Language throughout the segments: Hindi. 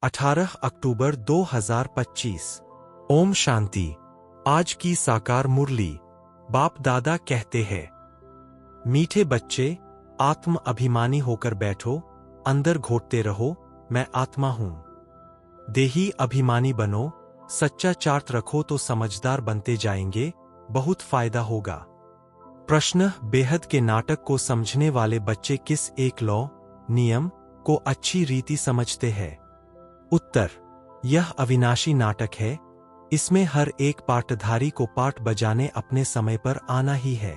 18 अक्टूबर 2025। ओम शांति। आज की साकार मुरली। बाप दादा कहते हैं, मीठे बच्चे, आत्म अभिमानी होकर बैठो, अंदर घोटते रहो, मैं आत्मा हूं। देही अभिमानी बनो, सच्चा चार्ट रखो तो समझदार बनते जाएंगे, बहुत फायदा होगा। प्रश्न, बेहद के नाटक को समझने वाले बच्चे किस एक लॉ, नियम को अच्छी रीति समझते हैं? उत्तर, यह अविनाशी नाटक है। इसमें हर एक पाठधारी को पाठ बजाने अपने समय पर आना ही है।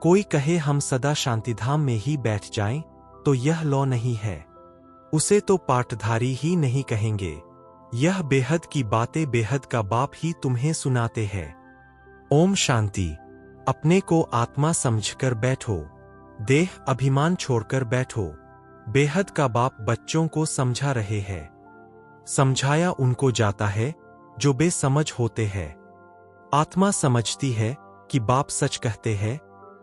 कोई कहे हम सदा शांतिधाम में ही बैठ जाएं, तो यह लॉ नहीं है। उसे तो पाठधारी ही नहीं कहेंगे। यह बेहद की बातें बेहद का बाप ही तुम्हें सुनाते हैं। ओम शांति। अपने को आत्मा समझकर बैठो, देह अभिमान छोड़कर बैठो। बेहद का बाप बच्चों को समझा रहे हैं। समझाया उनको जाता है जो बेसमझ होते हैं। आत्मा समझती है कि बाप सच कहते हैं।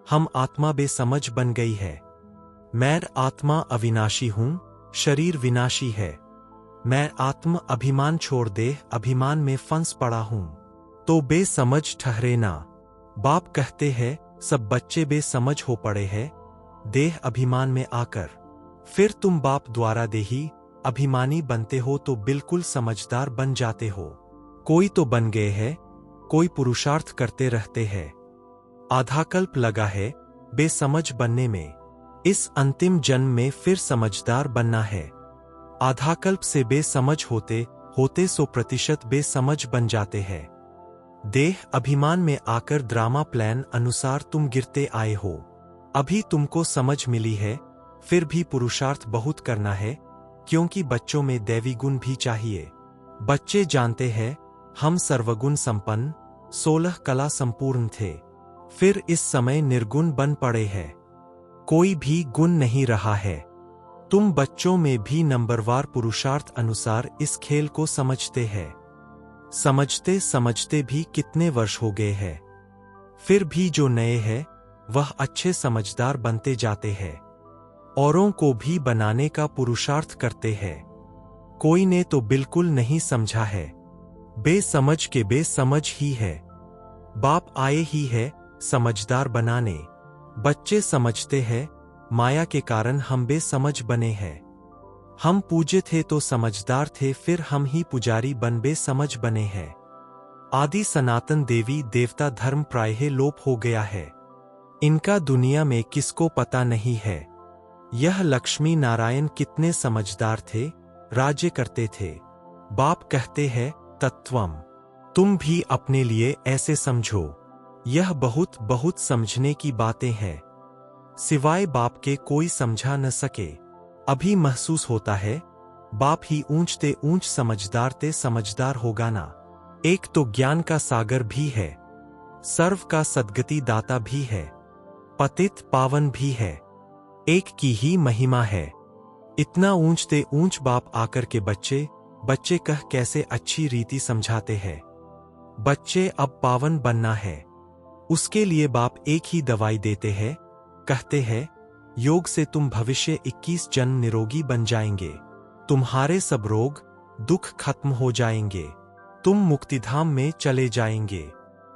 हम आत्मा बेसमझ बन गई है। मैं आत्मा अविनाशी हूं, शरीर विनाशी है। मैं आत्म अभिमान छोड़ देह अभिमान में फंस पड़ा हूं, तो बेसमझ ठहरे ना। बाप कहते हैं सब बच्चे बेसमझ हो पड़े हैं देह अभिमान में आकर। फिर तुम बाप द्वारा देही अभिमानी बनते हो तो बिल्कुल समझदार बन जाते हो। कोई तो बन गए हैं, कोई पुरुषार्थ करते रहते हैं। आधा कल्प लगा है बेसमझ बनने में। इस अंतिम जन्म में फिर समझदार बनना है। आधा कल्प से बेसमझ होते होते 100% बेसमझ बन जाते हैं। देह अभिमान में आकर ड्रामा प्लान अनुसार तुम गिरते आए हो। अभी तुमको समझ मिली है, फिर भी पुरुषार्थ बहुत करना है, क्योंकि बच्चों में दैवी गुण भी चाहिए। बच्चे जानते हैं हम सर्वगुण संपन्न 16 कला संपूर्ण थे, फिर इस समय निर्गुण बन पड़े हैं। कोई भी गुण नहीं रहा है। तुम बच्चों में भी नंबरवार पुरुषार्थ अनुसार इस खेल को समझते हैं। समझते समझते भी कितने वर्ष हो गए हैं। फिर भी जो नए हैं वह अच्छे समझदार बनते जाते हैं। औरों को भी बनाने का पुरुषार्थ करते हैं। कोई ने तो बिल्कुल नहीं समझा है। बेसमझ के बेसमझ ही है। बाप आए ही है समझदार बनाने। बच्चे समझते हैं माया के कारण हम बेसमझ बने हैं। हम पूज्य थे तो समझदार थे, फिर हम ही पुजारी बन बेसमझ बने हैं। आदि सनातन देवी देवता धर्म प्रायः लोप हो गया है। इनका दुनिया में किसको पता नहीं है। यह लक्ष्मी नारायण कितने समझदार थे, राज्य करते थे। बाप कहते हैं तत्वम। तुम भी अपने लिए ऐसे समझो। यह बहुत बहुत समझने की बातें हैं। सिवाय बाप के कोई समझा न सके। अभी महसूस होता है बाप ही ऊंचते ऊंच समझदार ते समझदार होगा ना। एक तो ज्ञान का सागर भी है, सर्व का सद्गति दाता भी है, पतित पावन भी है। एक की ही महिमा है। इतना ऊंचते ऊंच बाप आकर के बच्चे कह कैसे अच्छी रीति समझाते हैं। बच्चे अब पावन बनना है, उसके लिए बाप एक ही दवाई देते हैं। कहते हैं योग से तुम भविष्य 21 जन्म निरोगी बन जाएंगे। तुम्हारे सब रोग दुख खत्म हो जाएंगे। तुम मुक्तिधाम में चले जाएंगे।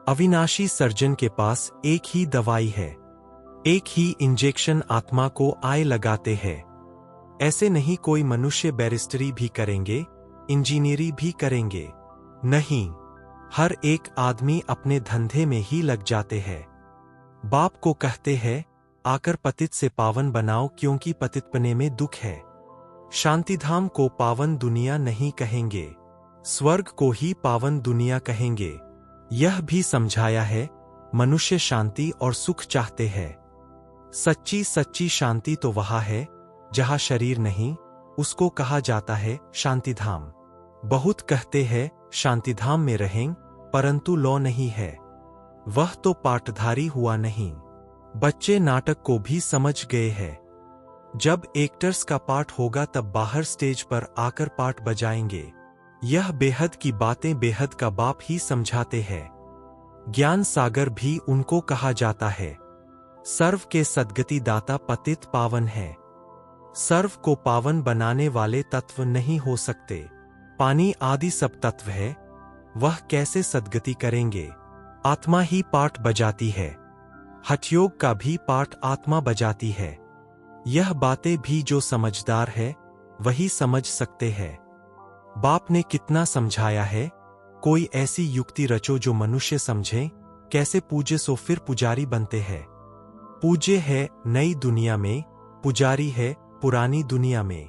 अविनाशी सर्जन के पास एक ही दवाई है, एक ही इंजेक्शन आत्मा को आए लगाते हैं। ऐसे नहीं कोई मनुष्य बैरिस्टरी भी करेंगे, इंजीनियरी भी करेंगे। नहीं, हर एक आदमी अपने धंधे में ही लग जाते हैं। बाप को कहते हैं आकर पतित से पावन बनाओ, क्योंकि पतितपने में दुख है। शांतिधाम को पावन दुनिया नहीं कहेंगे, स्वर्ग को ही पावन दुनिया कहेंगे। यह भी समझाया है मनुष्य शांति और सुख चाहते हैं। सच्ची सच्ची शांति तो वहाँ है जहाँ शरीर नहीं, उसको कहा जाता है शांतिधाम। बहुत कहते हैं शांतिधाम में रहें, परंतु लौ नहीं है। वह तो पाठधारी हुआ नहीं। बच्चे नाटक को भी समझ गए हैं। जब एक्टर्स का पाठ होगा तब बाहर स्टेज पर आकर पाठ बजाएंगे। यह बेहद की बातें बेहद का बाप ही समझाते हैं। ज्ञान सागर भी उनको कहा जाता है। सर्व के सद्गति दाता पतित पावन है। सर्व को पावन बनाने वाले तत्व नहीं हो सकते। पानी आदि सब तत्व है, वह कैसे सद्गति करेंगे। आत्मा ही पाठ बजाती है। हठयोग का भी पाठ आत्मा बजाती है। यह बातें भी जो समझदार है वही समझ सकते हैं। बाप ने कितना समझाया है, कोई ऐसी युक्ति रचो जो मनुष्य समझे, कैसे पूज्य सो फिर पुजारी बनते हैं। पूज्य है नई दुनिया में, पुजारी है पुरानी दुनिया में।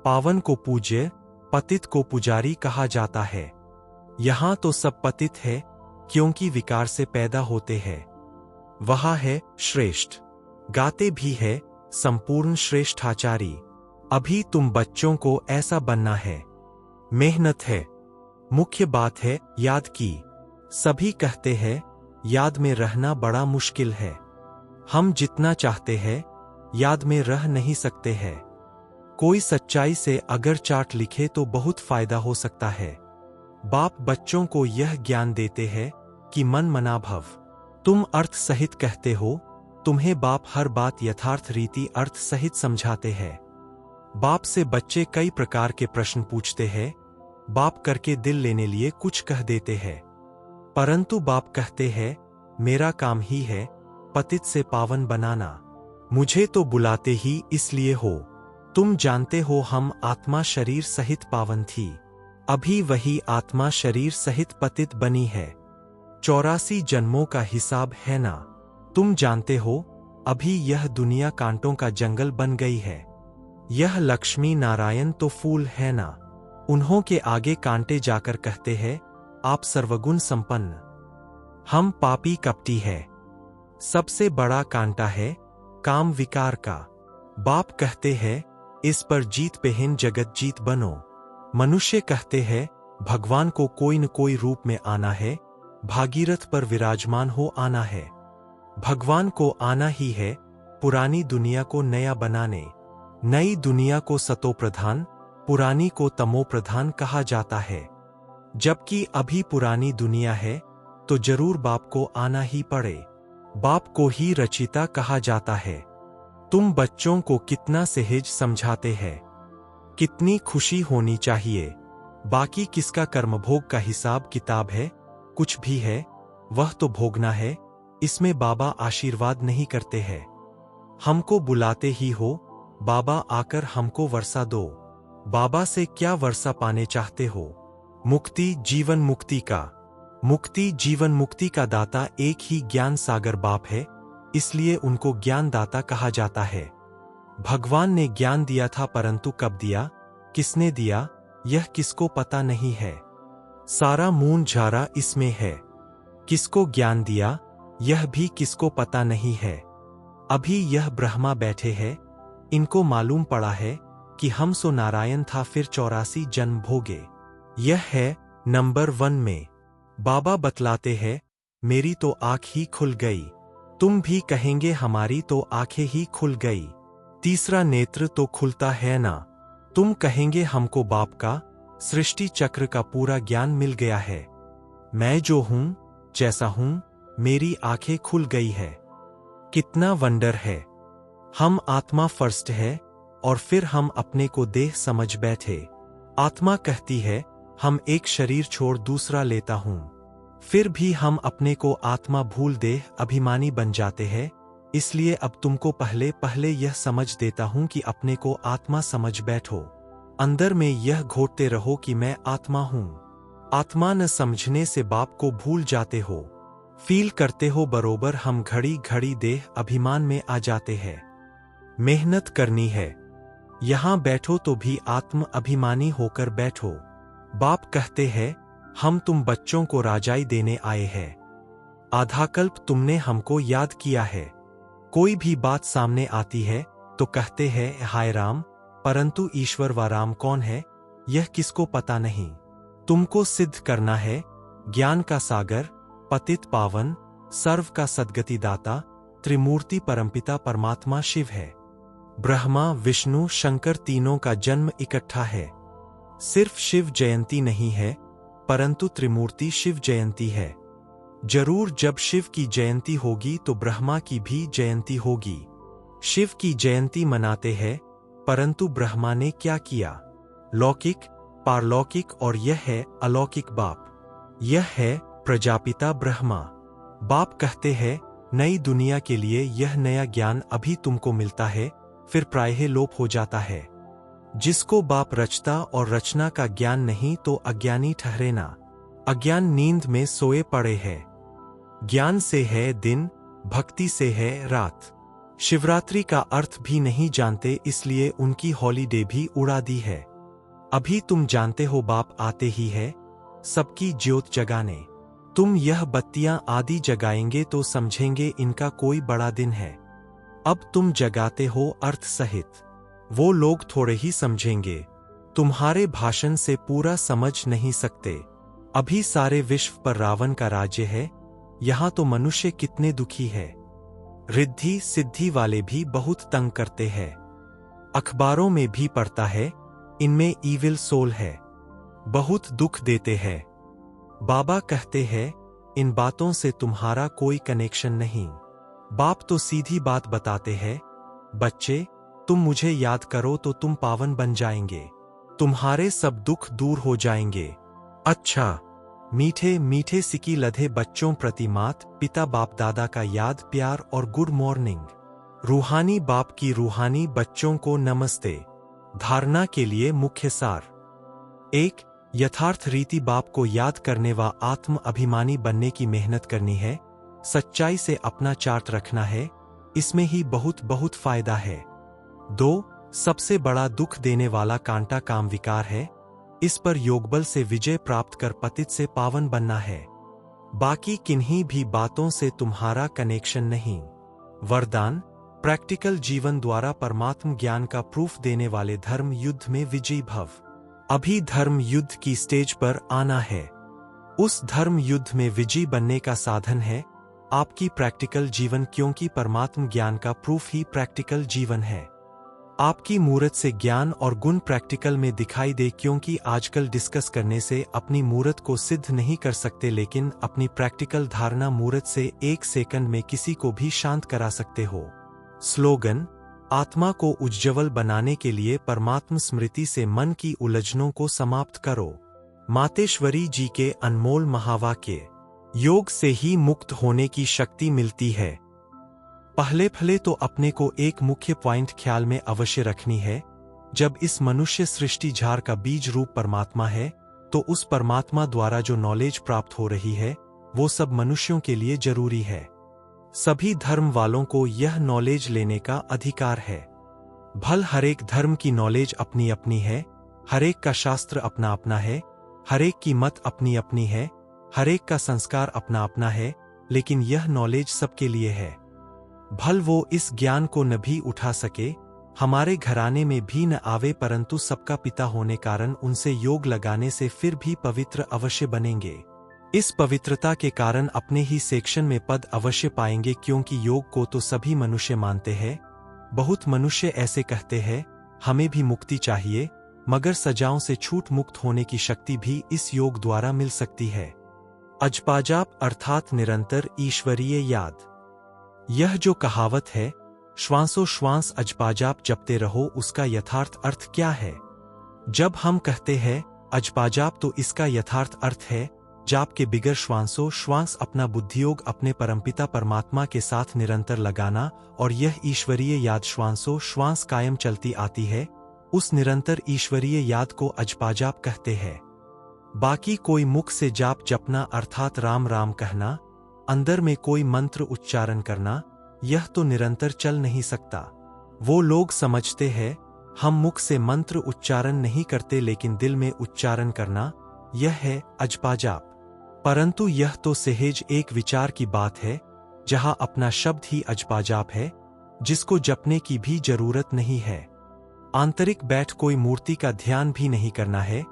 पावन को पूज्य, पतित को पुजारी कहा जाता है। यहां तो सब पतित है, क्योंकि विकार से पैदा होते हैं। वह है श्रेष्ठ, गाते भी है संपूर्ण श्रेष्ठाचारी। अभी तुम बच्चों को ऐसा बनना है। मेहनत है, मुख्य बात है याद की। सभी कहते हैं याद में रहना बड़ा मुश्किल है। हम जितना चाहते हैं याद में रह नहीं सकते हैं। कोई सच्चाई से अगर चार्ट लिखे तो बहुत फायदा हो सकता है। बाप बच्चों को यह ज्ञान देते हैं कि मन मना भव। तुम अर्थ सहित कहते हो, तुम्हें बाप हर बात यथार्थ रीति अर्थ सहित समझाते हैं। बाप से बच्चे कई प्रकार के प्रश्न पूछते हैं। बाप करके दिल लेने लिए कुछ कह देते हैं, परंतु बाप कहते हैं मेरा काम ही है पतित से पावन बनाना। मुझे तो बुलाते ही इसलिए हो। तुम जानते हो हम आत्मा शरीर सहित पावन थी, अभी वही आत्मा शरीर सहित पतित बनी है। 84 जन्मों का हिसाब है ना। तुम जानते हो अभी यह दुनिया कांटों का जंगल बन गई है। यह लक्ष्मी नारायण तो फूल है ना। उन्हों के आगे कांटे जाकर कहते हैं आप सर्वगुण संपन्न। हम पापी कपटी है। सबसे बड़ा कांटा है काम विकार का। बाप कहते हैं इस पर जीत पहन जगत जीत बनो। मनुष्य कहते हैं भगवान को कोई न कोई रूप में आना है, भागीरथ पर विराजमान हो आना है। भगवान को आना ही है पुरानी दुनिया को नया बनाने। नई दुनिया को सतो प्रधान, पुरानी को तमो प्रधान कहा जाता है। जबकि अभी पुरानी दुनिया है तो जरूर बाप को आना ही पड़े। बाप को ही रचिता कहा जाता है। तुम बच्चों को कितना सहज समझाते हैं, कितनी खुशी होनी चाहिए। बाकी किसका कर्मभोग का हिसाब किताब है, कुछ भी है वह तो भोगना है, इसमें बाबा आशीर्वाद नहीं करते हैं। हमको बुलाते ही हो, बाबा आकर हमको वर्षा दो। बाबा से क्या वर्षा पाने चाहते हो? मुक्ति जीवन मुक्ति का। मुक्ति जीवन मुक्ति का दाता एक ही ज्ञान सागर बाप है, इसलिए उनको ज्ञान दाता कहा जाता है। भगवान ने ज्ञान दिया था, परंतु कब दिया, किसने दिया, यह किसको पता नहीं है। सारा मून झारा इसमें है। किसको ज्ञान दिया यह भी किसको पता नहीं है। अभी यह ब्रह्मा बैठे हैं, इनको मालूम पड़ा है कि हम सो नारायण था, फिर 84 जन्म भोगे। यह है नंबर 1 में। बाबा बतलाते हैं मेरी तो आंख ही खुल गई। तुम भी कहेंगे हमारी तो आंखें ही खुल गई। तीसरा नेत्र तो खुलता है ना। तुम कहेंगे हमको बाप का सृष्टि चक्र का पूरा ज्ञान मिल गया है। मैं जो हूं जैसा हूं, मेरी आंखें खुल गई है। कितना वंडर है। हम आत्मा फर्स्ट है और फिर हम अपने को देह समझ बैठे। आत्मा कहती है हम एक शरीर छोड़ दूसरा लेता हूं, फिर भी हम अपने को आत्मा भूल देह अभिमानी बन जाते हैं। इसलिए अब तुमको पहले पहले यह समझ देता हूं कि अपने को आत्मा समझ बैठो। अंदर में यह घोटते रहो कि मैं आत्मा हूं। आत्मा न समझने से बाप को भूल जाते हो। फील करते हो बरोबर हम घड़ी घड़ी देह अभिमान में आ जाते हैं। मेहनत करनी है। यहां बैठो तो भी आत्म अभिमानी होकर बैठो। बाप कहते हैं हम तुम बच्चों को राजाई देने आए हैं। आधाकल्प तुमने हमको याद किया है। कोई भी बात सामने आती है तो कहते हैं हाय राम, परंतु ईश्वर व राम कौन है यह किसको पता नहीं। तुमको सिद्ध करना है ज्ञान का सागर, पतित पावन, सर्व का सद्गति दाता, त्रिमूर्ति परमपिता परमात्मा शिव है। ब्रह्मा विष्णु शंकर तीनों का जन्म इकट्ठा है। सिर्फ शिव जयंती नहीं है, परंतु त्रिमूर्ति शिव जयंती है। जरूर जब शिव की जयंती होगी तो ब्रह्मा की भी जयंती होगी। शिव की जयंती मनाते हैं, परंतु ब्रह्मा ने क्या किया? लौकिक पारलौकिक और यह है अलौकिक बाप। यह है प्रजापिता ब्रह्मा। बाप कहते हैं, नई दुनिया के लिए यह नया ज्ञान अभी तुमको मिलता है, फिर प्रायः लोप हो जाता है। जिसको बाप रचता और रचना का ज्ञान नहीं तो अज्ञानी ठहरेना। अज्ञान नींद में सोए पड़े है। ज्ञान से है दिन, भक्ति से है रात। शिवरात्रि का अर्थ भी नहीं जानते, इसलिए उनकी हॉलीडे भी उड़ा दी है। अभी तुम जानते हो बाप आते ही है सबकी ज्योत जगाने। तुम यह बत्तियां आदि जगाएंगे तो समझेंगे इनका कोई बड़ा दिन है। अब तुम जगाते हो अर्थ सहित, वो लोग थोड़े ही समझेंगे। तुम्हारे भाषण से पूरा समझ नहीं सकते। अभी सारे विश्व पर रावण का राज्य है, यहां तो मनुष्य कितने दुखी है। रिद्धि सिद्धि वाले भी बहुत तंग करते हैं। अखबारों में भी पढ़ता है, इनमें ईविल सोल है, बहुत दुख देते हैं। बाबा कहते हैं, इन बातों से तुम्हारा कोई कनेक्शन नहीं। बाप तो सीधी बात बताते हैं, बच्चे तुम मुझे याद करो तो तुम पावन बन जाएंगे, तुम्हारे सब दुख दूर हो जाएंगे। अच्छा, मीठे मीठे सिकी लधे बच्चों प्रति मात पिता बाप दादा का याद प्यार और गुड मॉर्निंग। रूहानी बाप की रूहानी बच्चों को नमस्ते। धारणा के लिए मुख्य सार। 1. यथार्थ रीति बाप को याद करने व आत्म अभिमानी बनने की मेहनत करनी है। सच्चाई से अपना चार्ट रखना है, इसमें ही बहुत बहुत फायदा है। 2. सबसे बड़ा दुख देने वाला कांटा काम विकार है, इस पर योगबल से विजय प्राप्त कर पतित से पावन बनना है। बाकी किन्हीं भी बातों से तुम्हारा कनेक्शन नहीं। वरदान, प्रैक्टिकल जीवन द्वारा परमात्म ज्ञान का प्रूफ देने वाले धर्म युद्ध में विजयी भव। अभी धर्म युद्ध की स्टेज पर आना है। उस धर्म युद्ध में विजयी बनने का साधन है आपकी प्रैक्टिकल जीवन, क्योंकि परमात्म ज्ञान का प्रूफ ही प्रैक्टिकल जीवन है। आपकी मूरत से ज्ञान और गुण प्रैक्टिकल में दिखाई दे, क्योंकि आजकल डिस्कस करने से अपनी मूरत को सिद्ध नहीं कर सकते, लेकिन अपनी प्रैक्टिकल धारणा मूरत से 1 सेकंड में किसी को भी शांत करा सकते हो। स्लोगन, आत्मा को उज्ज्वल बनाने के लिए परमात्म स्मृति से मन की उलझनों को समाप्त करो। मातेश्वरी जी के अनमोल महावाक्य। योग से ही मुक्त होने की शक्ति मिलती है। पहले तो अपने को एक मुख्य पॉइंट ख्याल में अवश्य रखनी है, जब इस मनुष्य सृष्टि झार का बीज रूप परमात्मा है, तो उस परमात्मा द्वारा जो नॉलेज प्राप्त हो रही है वो सब मनुष्यों के लिए जरूरी है। सभी धर्म वालों को यह नॉलेज लेने का अधिकार है। भल हरेक धर्म की नॉलेज अपनी अपनी है, हरेक का शास्त्र अपना अपना है, हरेक की मत अपनी अपनी है, हरेक का संस्कार अपना अपना है, लेकिन यह नॉलेज सबके लिए है। भल वो इस ज्ञान को न भी उठा सके, हमारे घराने में भी न आवे, परंतु सबका पिता होने कारण उनसे योग लगाने से फिर भी पवित्र अवश्य बनेंगे। इस पवित्रता के कारण अपने ही सेक्शन में पद अवश्य पाएंगे, क्योंकि योग को तो सभी मनुष्य मानते हैं। बहुत मनुष्य ऐसे कहते हैं, हमें भी मुक्ति चाहिए, मगर सजाओं से छूट मुक्त होने की शक्ति भी इस योग द्वारा मिल सकती है। अजपाजाप अर्थात निरंतर ईश्वरीय याद। यह जो कहावत है, श्वासों श्वास अजपाजाप जपते रहो, उसका यथार्थ अर्थ क्या है? जब हम कहते हैं अजपाजाप, तो इसका यथार्थ अर्थ है जाप के बिगर श्वासों श्वास अपना बुद्धियोग अपने परमपिता परमात्मा के साथ निरंतर लगाना, और यह ईश्वरीय याद श्वासों श्वास कायम चलती आती है, उस निरंतर ईश्वरीय याद को अजपाजाप कहते हैं। बाकी कोई मुख से जाप जपना अर्थात राम राम कहना, अंदर में कोई मंत्र उच्चारण करना, यह तो निरंतर चल नहीं सकता। वो लोग समझते हैं हम मुख से मंत्र उच्चारण नहीं करते, लेकिन दिल में उच्चारण करना, यह है अजपाजाप। परंतु यह तो सहज एक विचार की बात है, जहां अपना शब्द ही अजपाजाप है, जिसको जपने की भी जरूरत नहीं है। आंतरिक बैठ कोई मूर्ति का ध्यान भी नहीं करना है,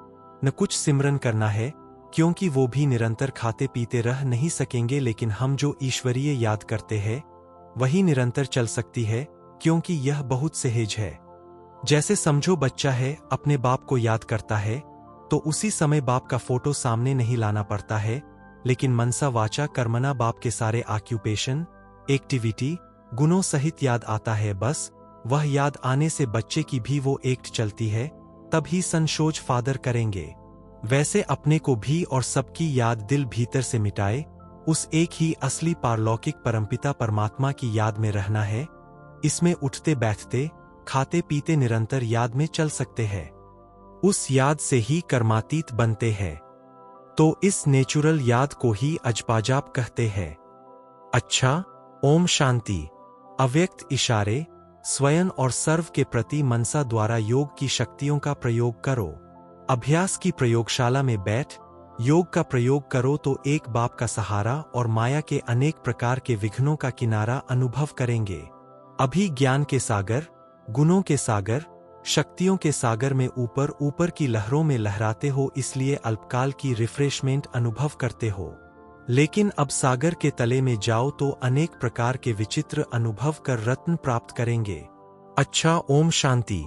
न कुछ सिमरन करना है, क्योंकि वो भी निरंतर खाते पीते रह नहीं सकेंगे, लेकिन हम जो ईश्वरीय याद करते हैं वही निरंतर चल सकती है, क्योंकि यह बहुत सहज है। जैसे समझो बच्चा है, अपने बाप को याद करता है, तो उसी समय बाप का फोटो सामने नहीं लाना पड़ता है, लेकिन मनसा वाचा कर्मना बाप के सारे ऑक्यूपेशन, एक्टिविटी, गुणों सहित याद आता है। बस वह याद आने से बच्चे की भी वो एक्ट चलती है, तभी संशोज फादर करेंगे। वैसे अपने को भी और सबकी याद दिल भीतर से मिटाए, उस एक ही असली पारलौकिक परमपिता परमात्मा की याद में रहना है। इसमें उठते बैठते, खाते पीते निरंतर याद में चल सकते हैं। उस याद से ही कर्मातीत बनते हैं। तो इस नेचुरल याद को ही अजपाजाप कहते हैं। अच्छा, ओम शांति। अव्यक्त इशारे, स्वयं और सर्व के प्रति मनसा द्वारा योग की शक्तियों का प्रयोग करो। अभ्यास की प्रयोगशाला में बैठ योग का प्रयोग करो तो एक बाप का सहारा और माया के अनेक प्रकार के विघ्नों का किनारा अनुभव करेंगे। अभी ज्ञान के सागर, गुणों के सागर, शक्तियों के सागर में ऊपर ऊपर की लहरों में लहराते हो, इसलिए अल्पकाल की रिफ्रेशमेंट अनुभव करते हो। लेकिन अब सागर के तले में जाओ तो अनेक प्रकार के विचित्र अनुभव कर रत्न प्राप्त करेंगे। अच्छा, ओम शांति।